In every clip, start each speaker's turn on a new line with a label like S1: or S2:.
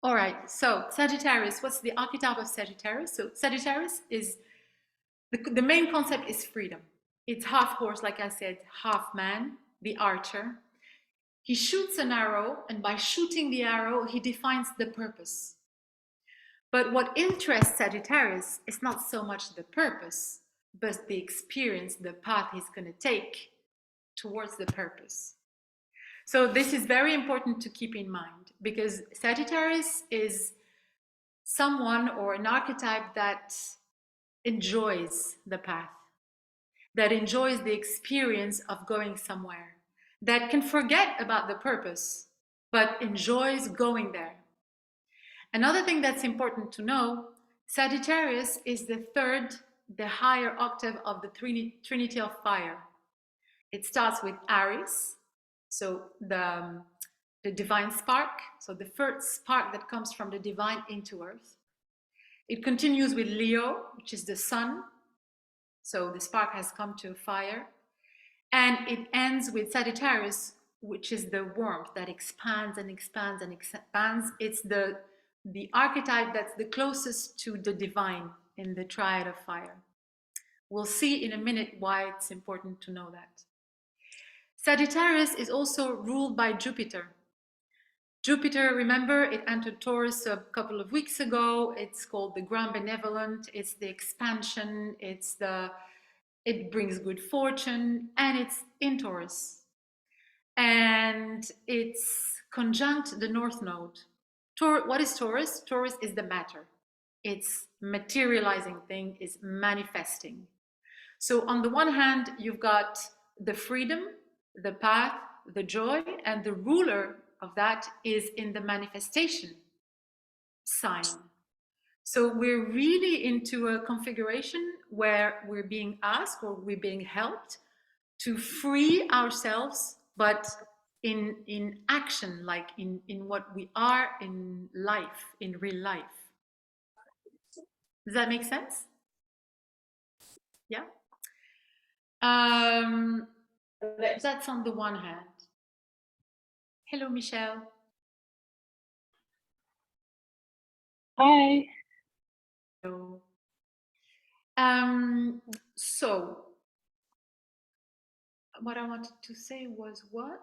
S1: All right, so Sagittarius, what's the archetype of Sagittarius? So Sagittarius is, the main concept is freedom. It's half horse, like I said, half man, the archer. He shoots an arrow, and by shooting the arrow, he defines the purpose. But what interests Sagittarius is not so much the purpose, but the experience, the path he's going to take towards the purpose. So this is very important to keep in mind, because Sagittarius is someone or an archetype that enjoys the path, that enjoys the experience of going somewhere, that can forget about the purpose, but enjoys going there. Another thing that's important to know, Sagittarius is the third, the higher octave of the Trinity of Fire. It starts with Aries, so the divine spark, so the first spark that comes from the divine into earth. It continues with Leo, which is the sun, so the spark has come to fire. And it ends with Sagittarius, which is the warmth that expands and expands and expands. It's the archetype that's the closest to the divine in the triad of fire. We'll see in a minute why it's important to know that. Sagittarius is also ruled by Jupiter. Jupiter, remember, it entered Taurus a couple of weeks ago. It's called the Grand Benevolent. It's the expansion. It brings good fortune, and it's in Taurus. And it's conjunct the North Node. What is Taurus? Taurus is the matter. It's materializing thing, is manifesting. So on the one hand, you've got the freedom, the path, the joy, and the ruler of that is in the manifestation sign. So we're really into a configuration where we're being asked or we're being helped to free ourselves, but in action, like in what we are in life, in real life. Does that make sense? Yeah. That's on the one hand. Hello, Michelle.
S2: Hi.
S1: Hello. So what I wanted to say was what?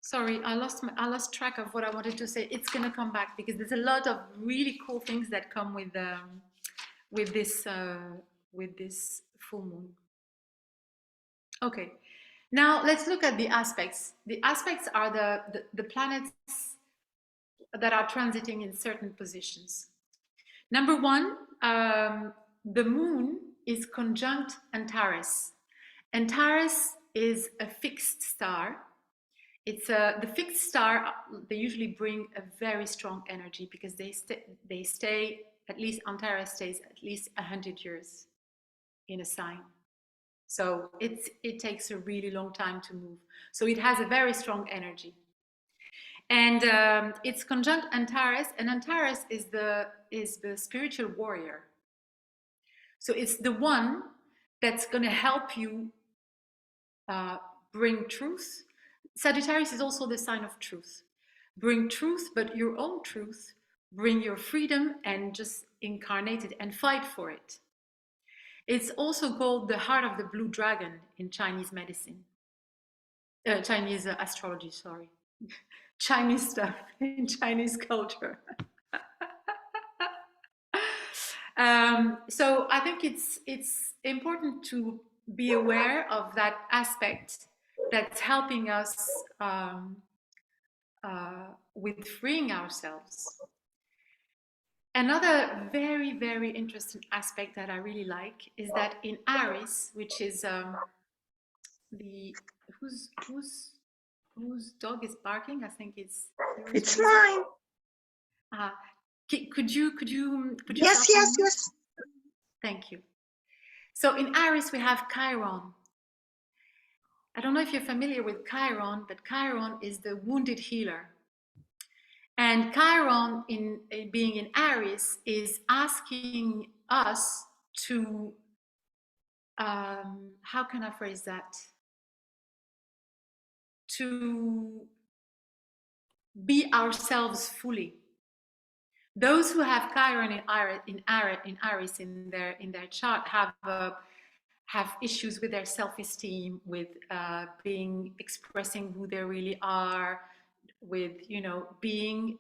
S1: Sorry, I lost track of what I wanted to say. It's gonna come back because there's a lot of really cool things that come with this full moon. Okay, now let's look at the aspects. The aspects are the planets that are transiting in certain positions. Number one, the moon is conjunct Antares. Antares is a fixed star. It's the fixed star. They usually bring a very strong energy because they stay at least, Antares stays at least 100 years in a sign. So it takes a really long time to move. So it has a very strong energy. And it's conjunct Antares, and Antares is the spiritual warrior. So it's the one that's going to help you bring truth. Sagittarius is also the sign of truth. Bring truth, but your own truth. Bring your freedom and just incarnate it and fight for it. It's also called the heart of the blue dragon in Chinese medicine. Chinese astrology, sorry. Chinese stuff in Chinese culture. So I think it's important to be aware of that aspect that's helping us with freeing ourselves. Another very, very interesting aspect that I really like is that in Aries, which is whose dog is barking? I think it's
S3: mine.
S1: Could you
S3: Yes.
S1: Thank you. So in Aries we have Chiron. I don't know if you're familiar with Chiron, but Chiron is the wounded healer. And Chiron, being in Aries, is asking us to how can I phrase that? To be ourselves fully. Those who have Chiron in Aries in their chart have issues with their self-esteem, with being expressing who they really are, with being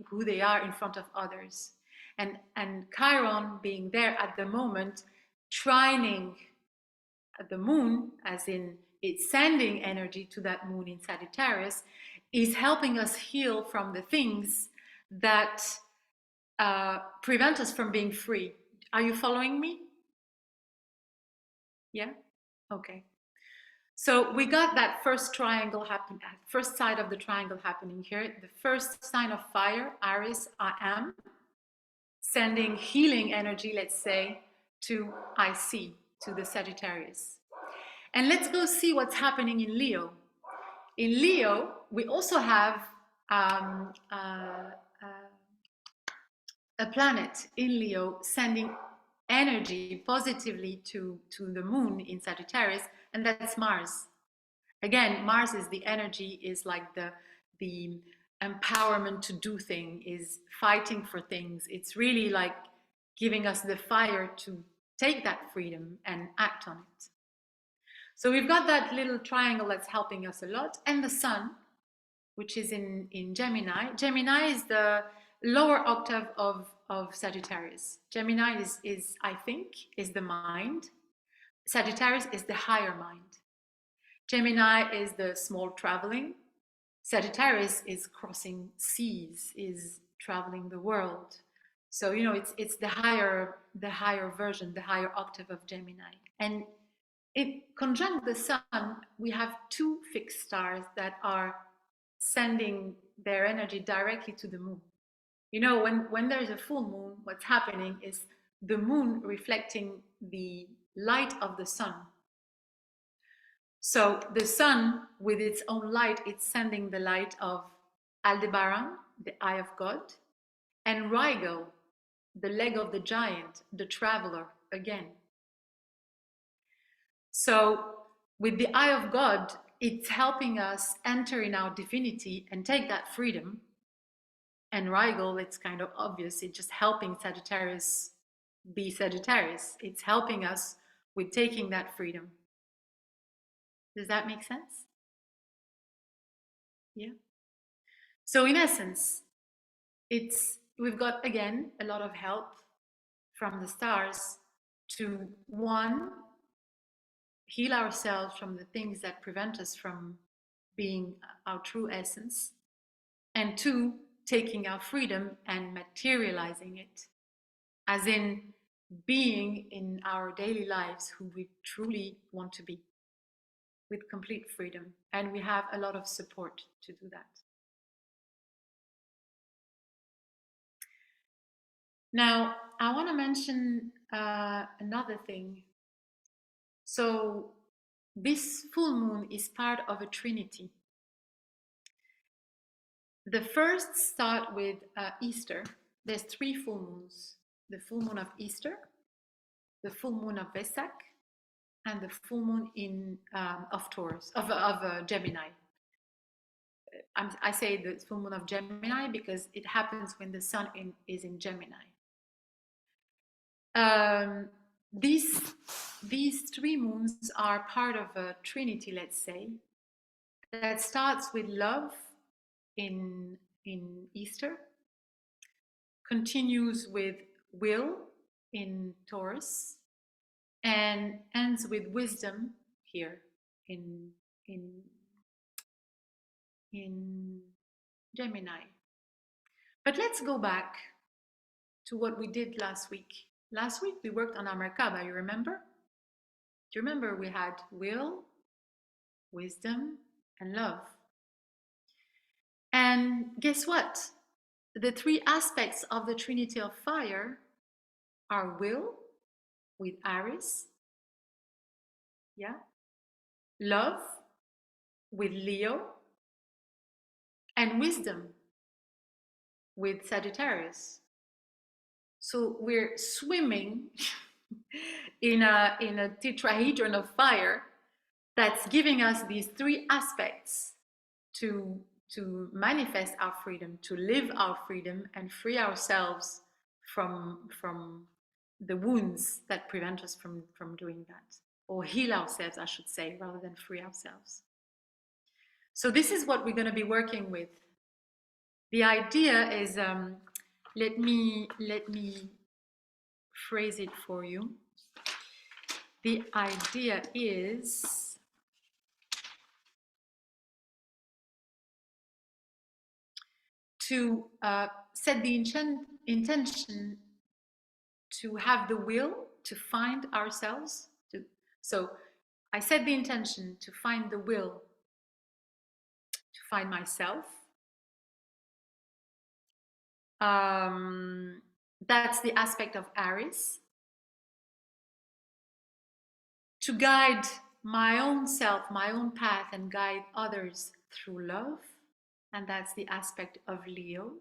S1: who they are in front of others, and Chiron being there at the moment, trining the moon, as in it's sending energy to that moon in Sagittarius, is helping us heal from the things that prevent us from being free. Are you following me? Yeah? Okay. So we got that first triangle happen, first side of the triangle happening here. The first sign of fire, Aries, I am, sending healing energy, let's say, to I see, to the Sagittarius. And let's go see what's happening in Leo. In Leo, we also have a planet in Leo sending energy positively to the moon in Sagittarius, and that's Mars. Again, Mars is the energy, is like the empowerment to do things, is fighting for things. It's really like giving us the fire to take that freedom and act on it. So we've got that little triangle that's helping us a lot, and the sun, which is in Gemini. Gemini is the lower octave of Sagittarius. Gemini is, I think, is the mind. Sagittarius is the higher mind. Gemini is the small traveling. Sagittarius is crossing seas, is traveling the world. So it's the higher version, the higher octave of Gemini. And it conjunct the sun, we have two fixed stars that are sending their energy directly to the moon. When there's a full moon, what's happening is the moon reflecting the light of the sun. So the sun, with its own light, it's sending the light of Aldebaran, the eye of God, and Rigel, the leg of the giant, the traveler, again. So with the eye of God, it's helping us enter in our divinity and take that freedom. And Rigel, it's kind of obvious, it's just helping Sagittarius be Sagittarius. It's helping us with taking that freedom. Does that make sense? Yeah. So in essence, we've got, again, a lot of help from the stars to, one, heal ourselves from the things that prevent us from being our true essence, and two, taking our freedom and materializing it, as in being in our daily lives who we truly want to be, with complete freedom. And we have a lot of support to do that. Now, I want to mention another thing. So this full moon is part of a trinity. The first start with Easter. There's 3 full moons: the full moon of Easter, the full moon of Vesak, and the full moon of Taurus, of Gemini. I say the full moon of Gemini because it happens when the sun is in Gemini. These 3 moons are part of a trinity, let's say, that starts with love in Easter, continues with will in Taurus, and ends with wisdom here in Gemini. But let's go back to what we did last week. Last week we worked on our Merkaba, you remember? Do you remember we had will, wisdom, and love? And guess what? The 3 aspects of the Trinity of Fire are will with Aries, yeah, love with Leo, and wisdom with Sagittarius. So we're swimming in a tetrahedron of fire that's giving us these three aspects to manifest our freedom, to live our freedom and free ourselves from the wounds that prevent us from doing that, or heal ourselves, I should say, rather than free ourselves. So this is what we're going to be working with. The idea is, let me phrase it for you. The idea is to set the intention to have the will to find ourselves. So I set the intention to find the will to find myself. That's the aspect of Aries. To guide my own self, my own path, and guide others through love. And that's the aspect of Leo.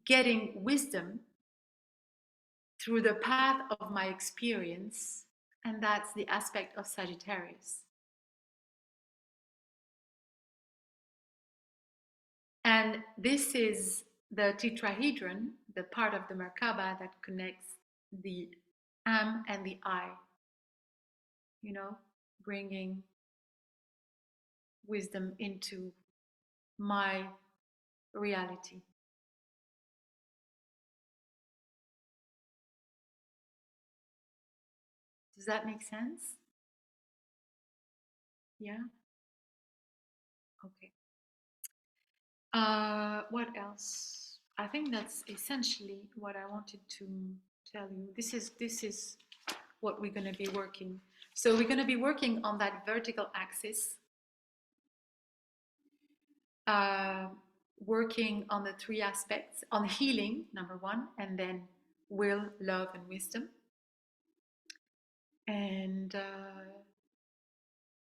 S1: Getting wisdom through the path of my experience. And that's the aspect of Sagittarius. And this is the tetrahedron, the part of the Merkaba that connects the Am and the I. You know, bringing wisdom into my reality. Does that make sense? Yeah? Okay. What else? I think that's essentially what I wanted to tell you. This is what we're going to be working. So we're going to be working on that vertical axis, working on the three aspects, on healing, number one, and then will, love, and wisdom. And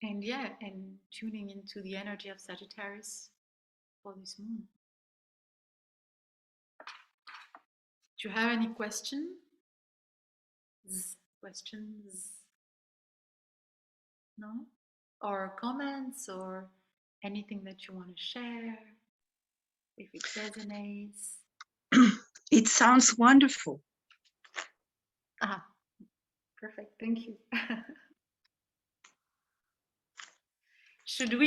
S1: yeah, and tuning into the energy of Sagittarius for this moon. Do you have any questions? No? Or comments or anything that you want to share, if it resonates?
S3: It sounds wonderful.
S1: Ah, perfect. Thank you. Shall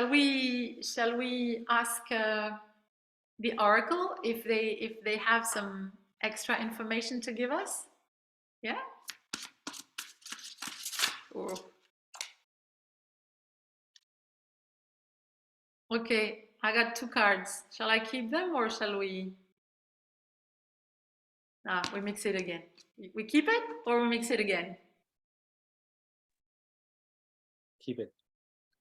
S1: we ask the oracle if they have some extra information to give us? Yeah. Or okay, I got two cards. Shall I keep them or shall we? We mix it again. We keep it or we mix it again?
S4: Keep it.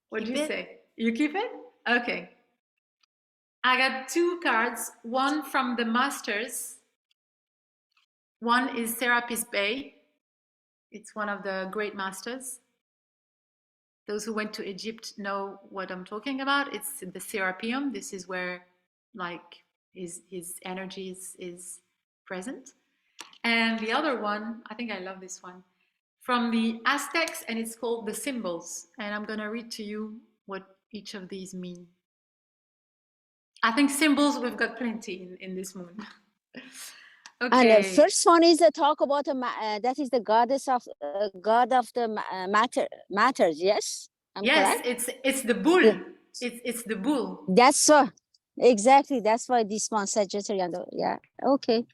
S1: What do you say? You keep it? Okay. I got two cards, one from the Masters. One is Serapis Bey. It's one of the great masters. Those who went to Egypt know what I'm talking about. It's the Serapeum. This is where like his energy is present. And the other one, I think I love this one, from the Aztecs, and it's called The Symbols. And I'm going to read to you what each of these mean. I think symbols we've got plenty in this moon. Okay.
S2: And the first one is a talk about that is the goddess of god of the matters. Yes,
S1: yes,
S2: correct?
S1: It's the bull. Yeah. It's the bull.
S2: That's exactly. That's why this one Sagittarius. Yeah. Okay.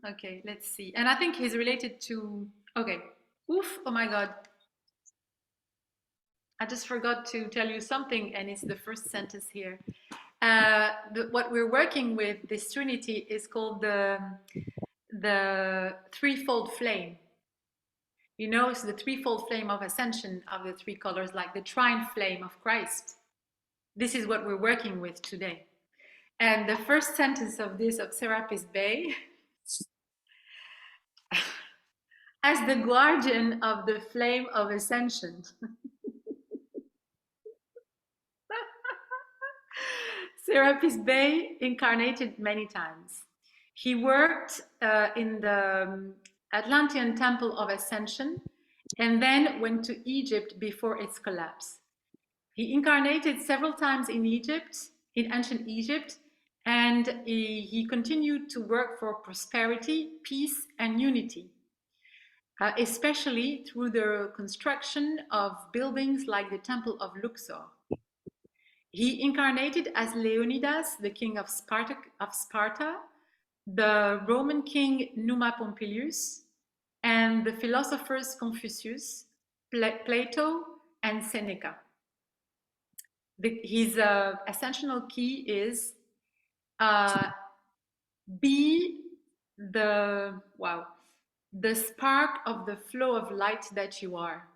S1: Okay. Let's see. And I think he's related to. Okay. Oof! Oh my God. I just forgot to tell you something, and it's the first sentence here. What we're working with, this trinity, is called the threefold flame. You know, it's the threefold flame of ascension of the three colors, like the trine flame of Christ. This is what we're working with today. And the first sentence of this, of Serapis Bey, as the guardian of the flame of ascension. Serapis Bey incarnated many times. He worked in the Atlantean Temple of Ascension and then went to Egypt before its collapse. He incarnated several times in Egypt, in ancient Egypt, and he continued to work for prosperity, peace, and unity, especially through the construction of buildings like the Temple of Luxor. He incarnated as Leonidas, the king of Sparta, the Roman king Numa Pompilius, and the philosophers Confucius, Plato, and Seneca. His ascensional key is be the spark of the flow of light that you are.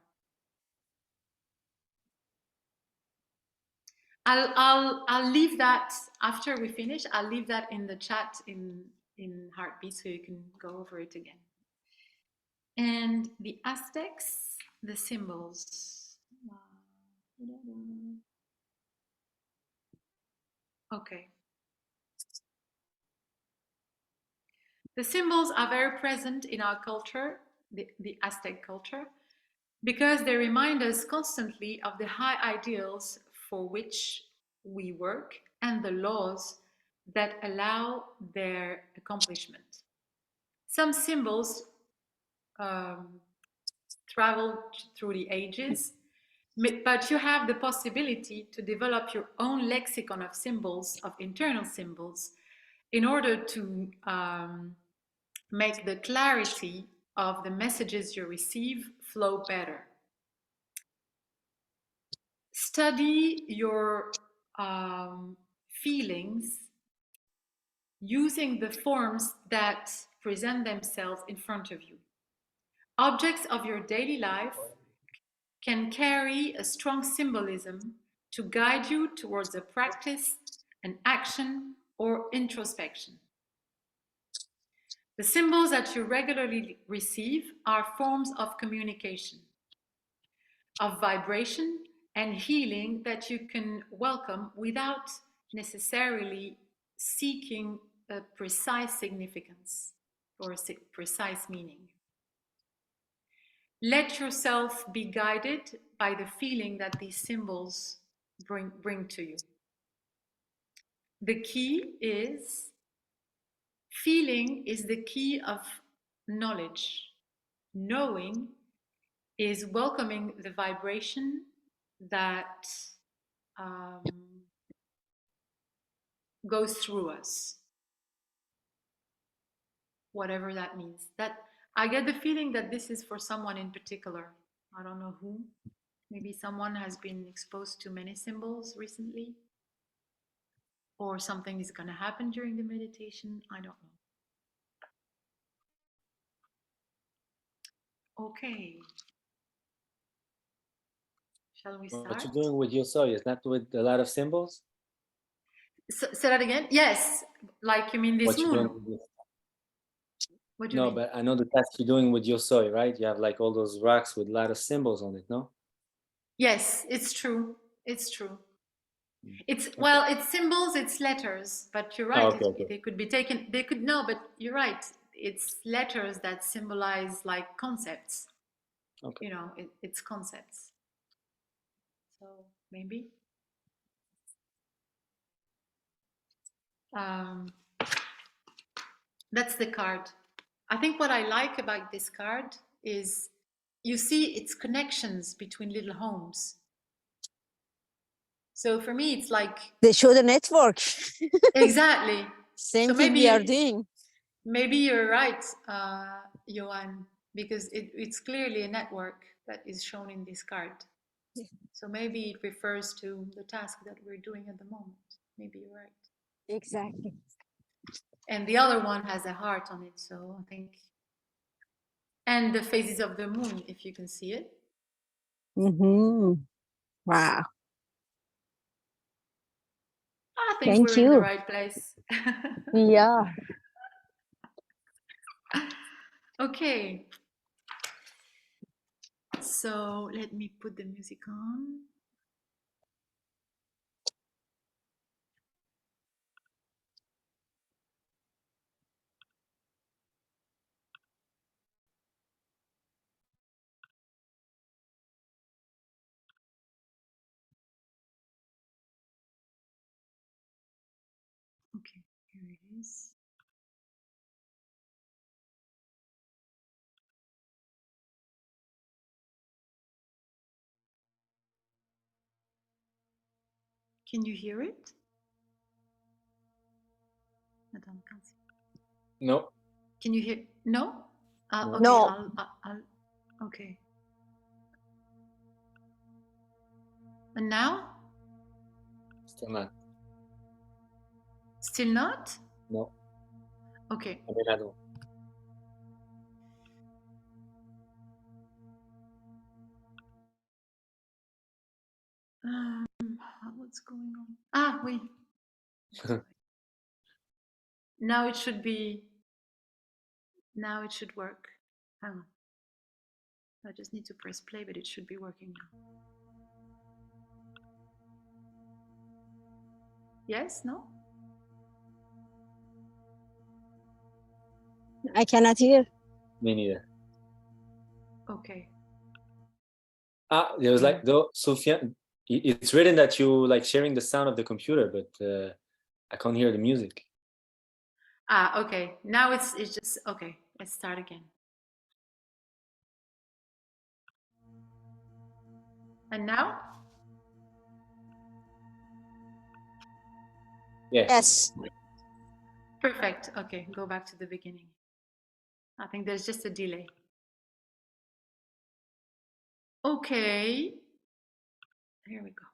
S1: I'll leave that after we finish. I'll leave that in the chat in Heartbeat so you can go over it again. And the Aztecs, the symbols. Okay. The symbols are very present in our culture, the Aztec culture, because they remind us constantly of the high ideals for which we work and the laws that allow their accomplishment. Some symbols travel through the ages, but you have the possibility to develop your own lexicon of symbols, of internal symbols, in order to make the clarity of the messages you receive flow better. Study your feelings using the forms that present themselves in front of you. Objects of your daily life can carry a strong symbolism to guide you towards a practice, an action, or introspection. The symbols that you regularly receive are forms of communication, of vibration and healing that you can welcome without necessarily seeking a precise significance or a precise meaning. Let yourself be guided by the feeling that these symbols bring to you. The key is, feeling is the key of knowledge. Knowing is welcoming the vibration that goes through us, whatever that means. That I get the feeling that this is for someone in particular. I don't know who. Maybe someone has been exposed to many symbols recently, or something is going to happen during the meditation. I don't know. Okay. Shall we start?
S4: What you're doing with your soul is not with a lot of symbols?
S1: Say that again? Yes. Like you mean this moon? What do you mean?
S4: But I know the task you're doing with your soul, right? You have like all those rocks with a lot of symbols on it, no?
S1: Yes, it's true. It's true. It's okay. Well, it's symbols, it's letters, but you're right.
S4: Okay.
S1: They could be taken. They could no, but you're right. It's letters that symbolize like concepts. Okay. You know, it's concepts. So maybe. That's the card. I think what I like about this card is you see its connections between little homes. So for me, it's like
S2: they show the network.
S1: Exactly.
S2: Same thing we are doing.
S1: Maybe you're right, Johan, because it's clearly a network that is shown in this card. Yeah. So maybe it refers to the task that we're doing at the moment. Maybe you're right.
S2: Exactly. And
S1: the other one has a heart on it, so I think. And the phases of the moon, if you can see it.
S2: Mm-hmm. Wow.
S1: I think we're in the right place.
S2: Yeah.
S1: Okay. So let me put the music on. Here it is. Can you hear it? Attends, quand c'est-
S4: No.
S1: Can you hear? No?
S4: No.
S1: Okay,
S2: No.
S1: okay. And now?
S4: Still not.
S1: Still not?
S4: No.
S1: Okay.
S4: I mean, I don't.
S1: What's going on? Ah, oui. Now it should be. Now it should work. Hang on. I just need to press play, but it should be working now. Yes? No?
S2: I cannot hear.
S4: Me neither.
S1: Okay.
S4: Ah, there was like though, Sophia. It's written that you like sharing the sound of the computer, but I can't hear the music.
S1: Ah, okay. Now it's just okay. Let's start again. And now?
S4: Yeah.
S2: Yes.
S1: Perfect. Okay, go back to the beginning. I think there's just a delay. Okay. Here we go.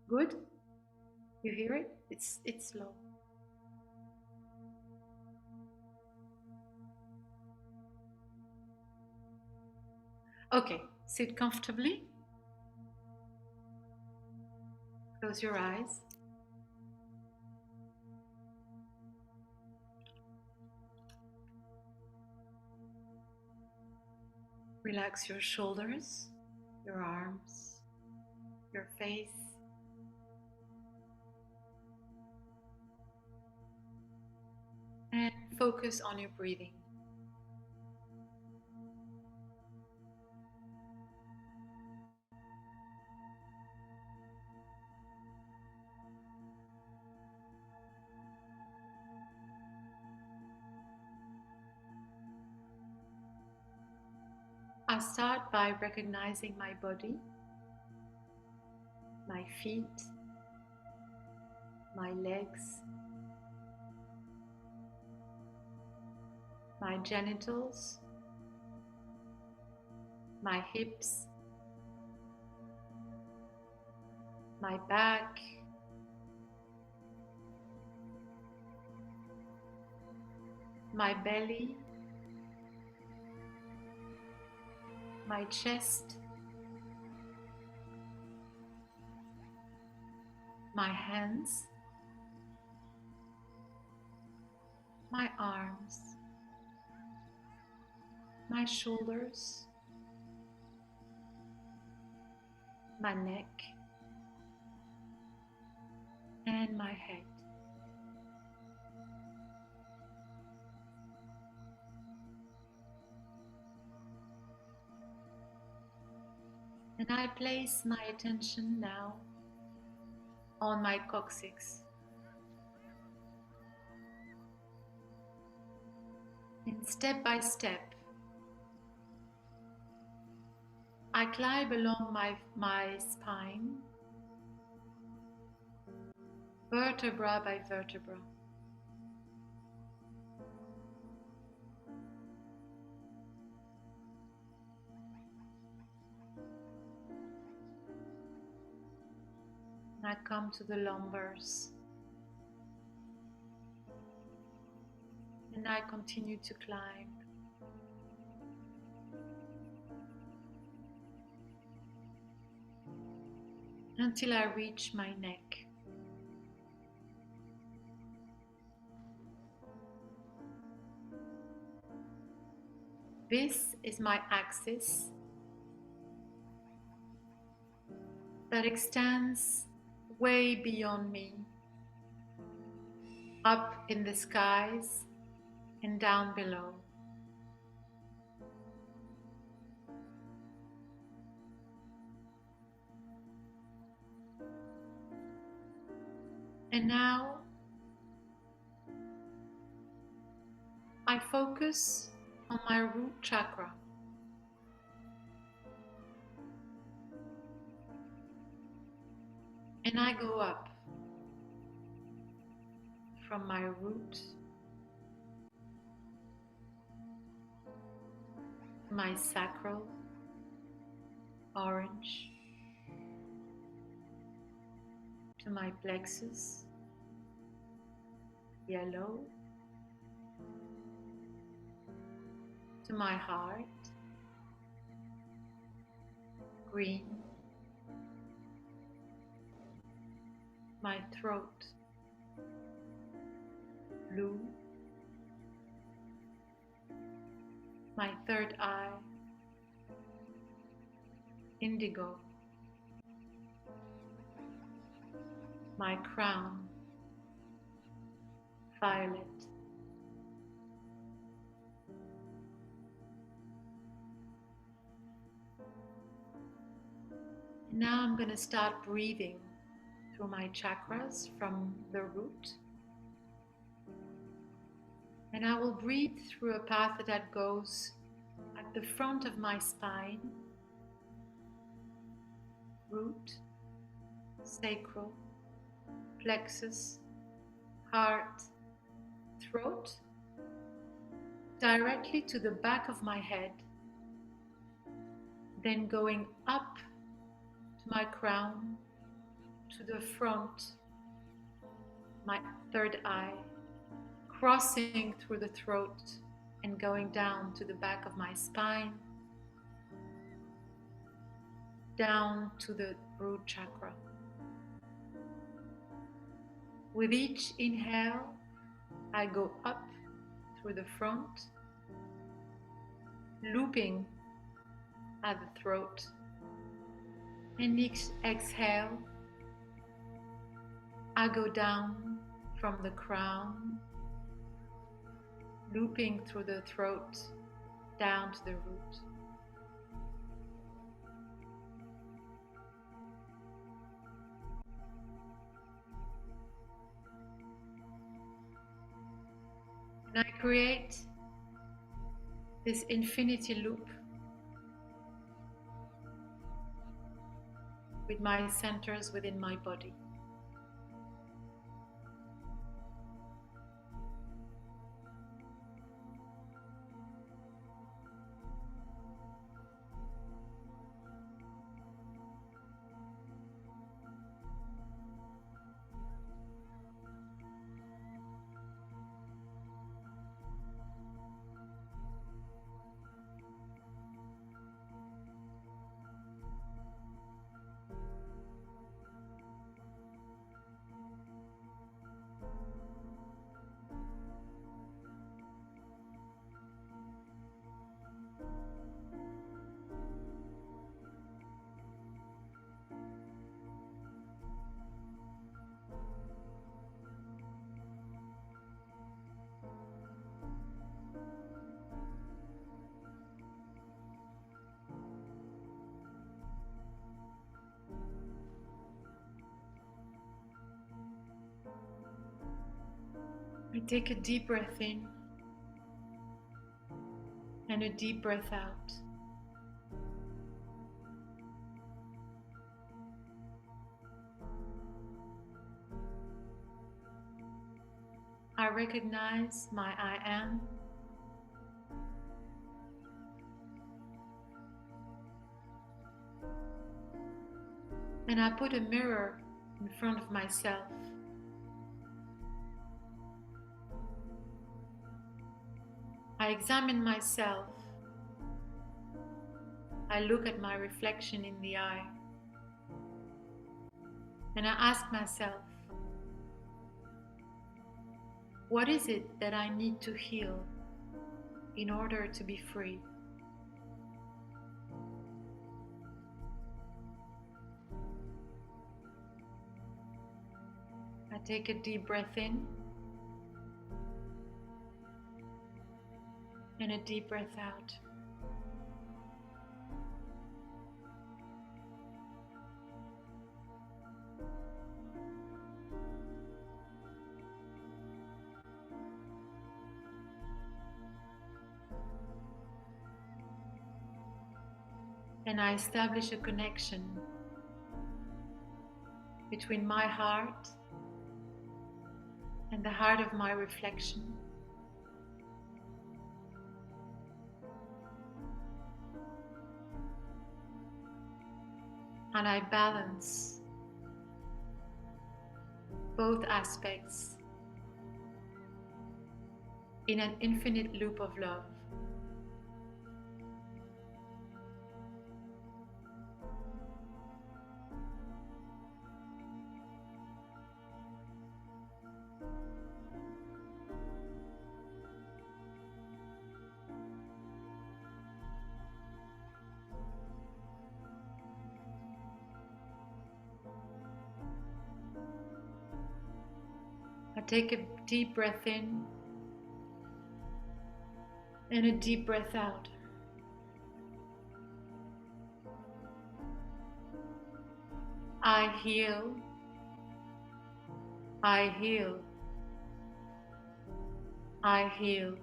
S1: Good? You hear it? It's slow. Okay, sit comfortably. Close your eyes. Relax your shoulders, your arms, your face. And focus on your breathing. I'll start by recognizing my body, my feet, my legs, my genitals, my hips, my back, my belly, my chest, my hands, my arms, my shoulders, my neck, and my head. And I place my attention now on my coccyx. And step by step, I climb along my spine, vertebra by vertebra. And I come to the lumbars. And I continue to climb. Until I reach my neck. This is my axis that extends way beyond me, up in the skies and down below. And now I focus on my root chakra. And I go up from my root to my sacral, orange, to my plexus, yellow, to my heart, green, my throat, blue, my third eye, indigo, my crown, violet, now I'm going to start breathing through my chakras from the root. And I will breathe through a path that goes at the front of my spine, root, sacral, plexus, heart, throat, directly to the back of my head, then going up to my crown, to the front, my third eye, crossing through the throat and going down to the back of my spine, down to the root chakra. With each inhale, I go up through the front, looping at the throat, and each exhale, I go down from the crown, looping through the throat, down to the root. And I create this infinity loop with my centers within my body. I take a deep breath in and a deep breath out. I recognize my I am. And I put a mirror in front of myself. I examine myself. I look at my reflection in the eye. And I ask myself, what is it that I need to heal in order to be free? I take a deep breath in and a deep breath out. And I establish a connection between my heart and the heart of my reflection. And I balance both aspects in an infinite loop of love. I take a deep breath in and a deep breath out. I heal. I heal. I heal.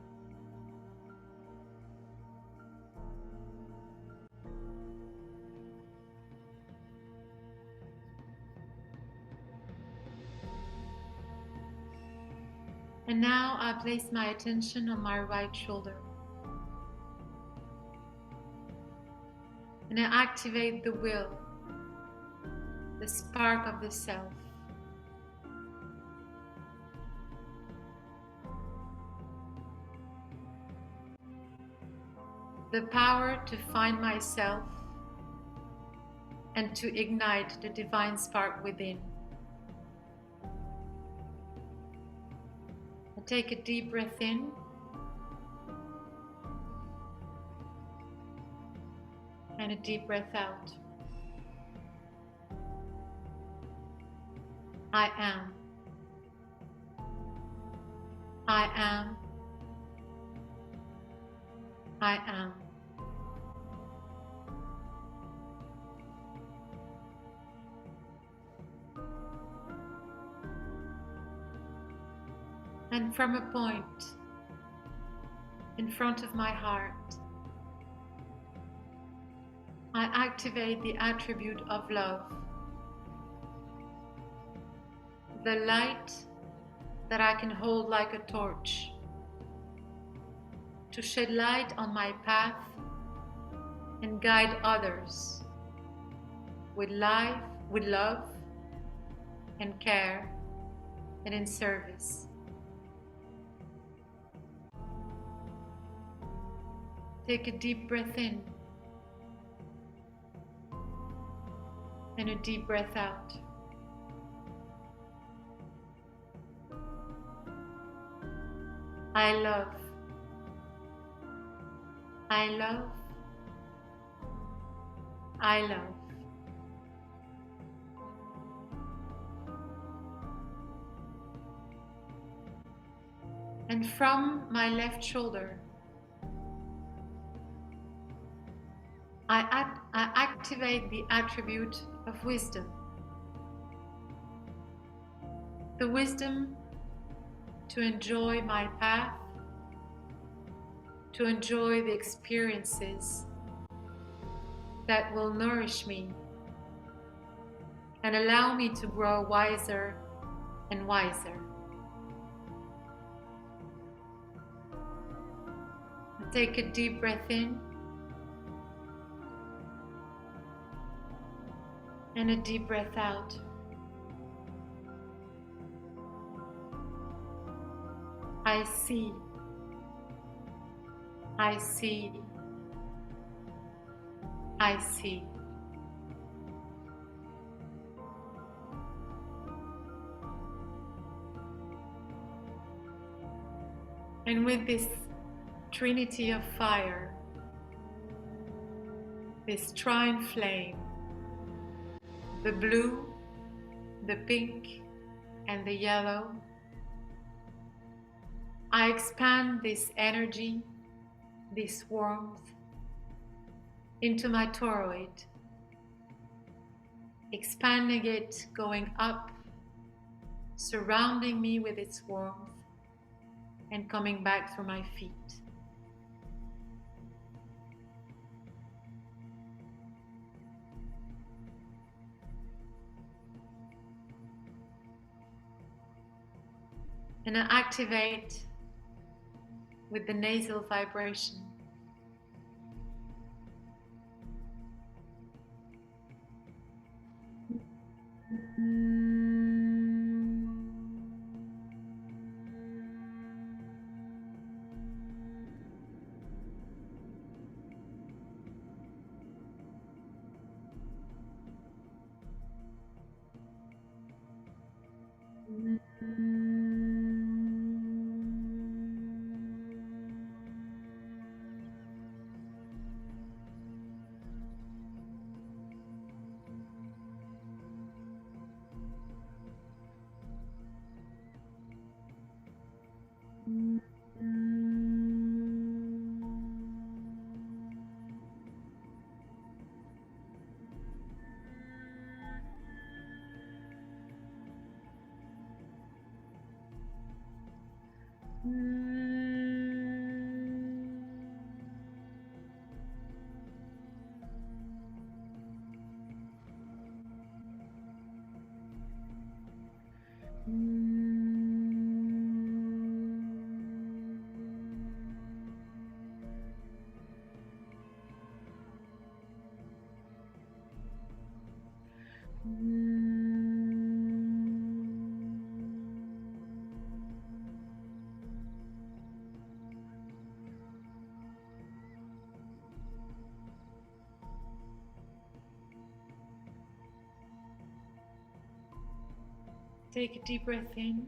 S1: And now I place my attention on my right shoulder. And I activate the will, the spark of the self. The power to find myself and to ignite the divine spark within. I take a deep breath in and a deep breath out. I am. I am. I am. And from a point in front of my heart, I activate the attribute of love, the light that I can hold like a torch to shed light on my path and guide others with life, with love and care and in service. Take a deep breath in and a deep breath out. I love. I love. I love. And from my left shoulder, I activate the attribute of wisdom. The wisdom to enjoy my path, to enjoy the experiences that will nourish me and allow me to grow wiser and wiser. Take a deep breath in and a deep breath out. I see. I see. I see. And with this trinity of fire, this trine flame, the blue, the pink, and the yellow, I expand this energy, this warmth, into my toroid, expanding it, going up, surrounding me with its warmth, and coming back through my feet. And I activate with the nasal vibration. Take a deep breath in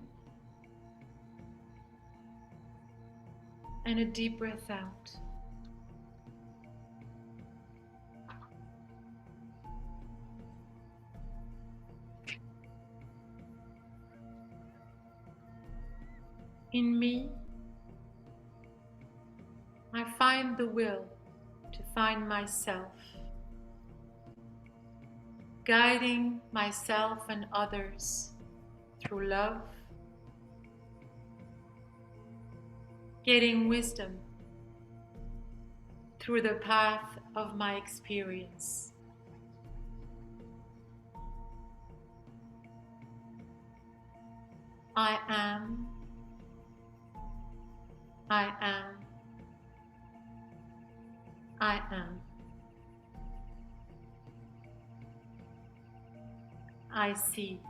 S1: and a deep breath out. In me, I find the will to find myself, guiding myself and others through love, getting wisdom through the path of my experience. I am, I am, I am. I see.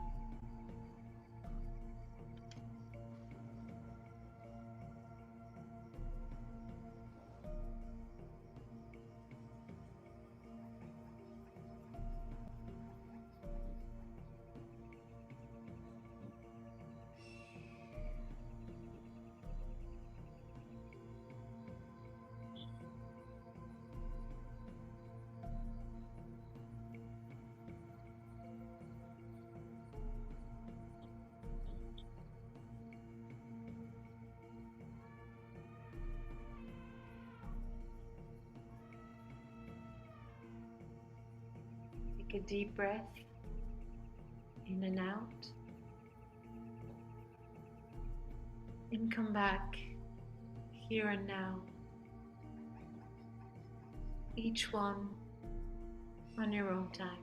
S1: Take a deep breath in and out, and come back here and now, each one on your own time.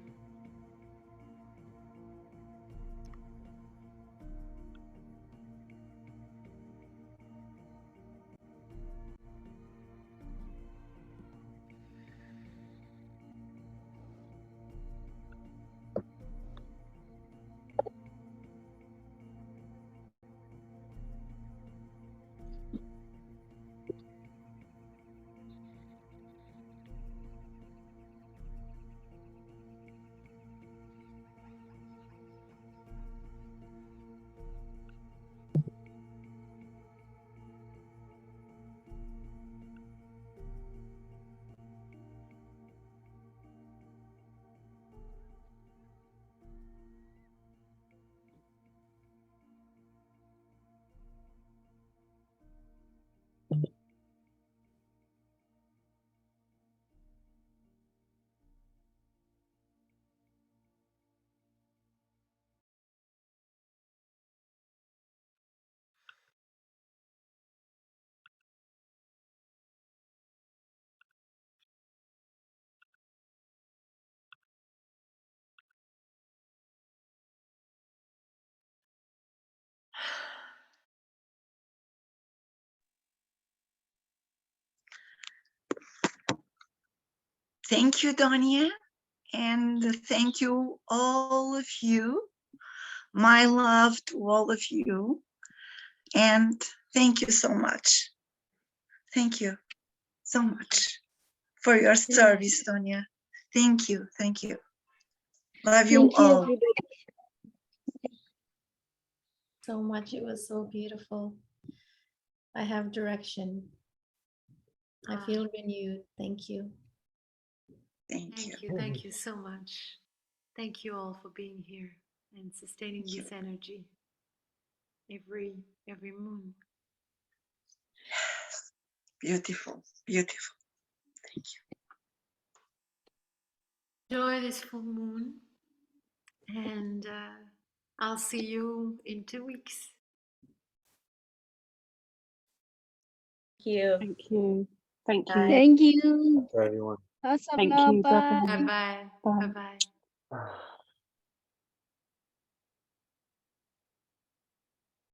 S3: Thank you, Donia. And thank you, all of you. My love to all of you. And thank you so much. Thank you so much for your service, Donia. Thank you. Thank you. Love you
S2: Thank you,
S3: all.
S2: everybody.
S5: So much. It was so beautiful. I have direction. I feel renewed. Thank you.
S3: Thank you.
S1: Thank you so much. Thank you all for being here and sustaining
S3: Thank you.
S1: this energy every moon.
S3: Beautiful. Beautiful. Thank you.
S1: Enjoy this full moon, and I'll see you in 2 weeks.
S5: Thank you.
S6: Thank you. Thank you.
S5: Bye.
S2: Thank you.
S4: For everyone.
S2: Lots of
S6: Thank
S2: love.
S6: you. Bye-bye.
S2: Bye.
S1: Bye bye.
S6: Bye.
S1: Bye bye.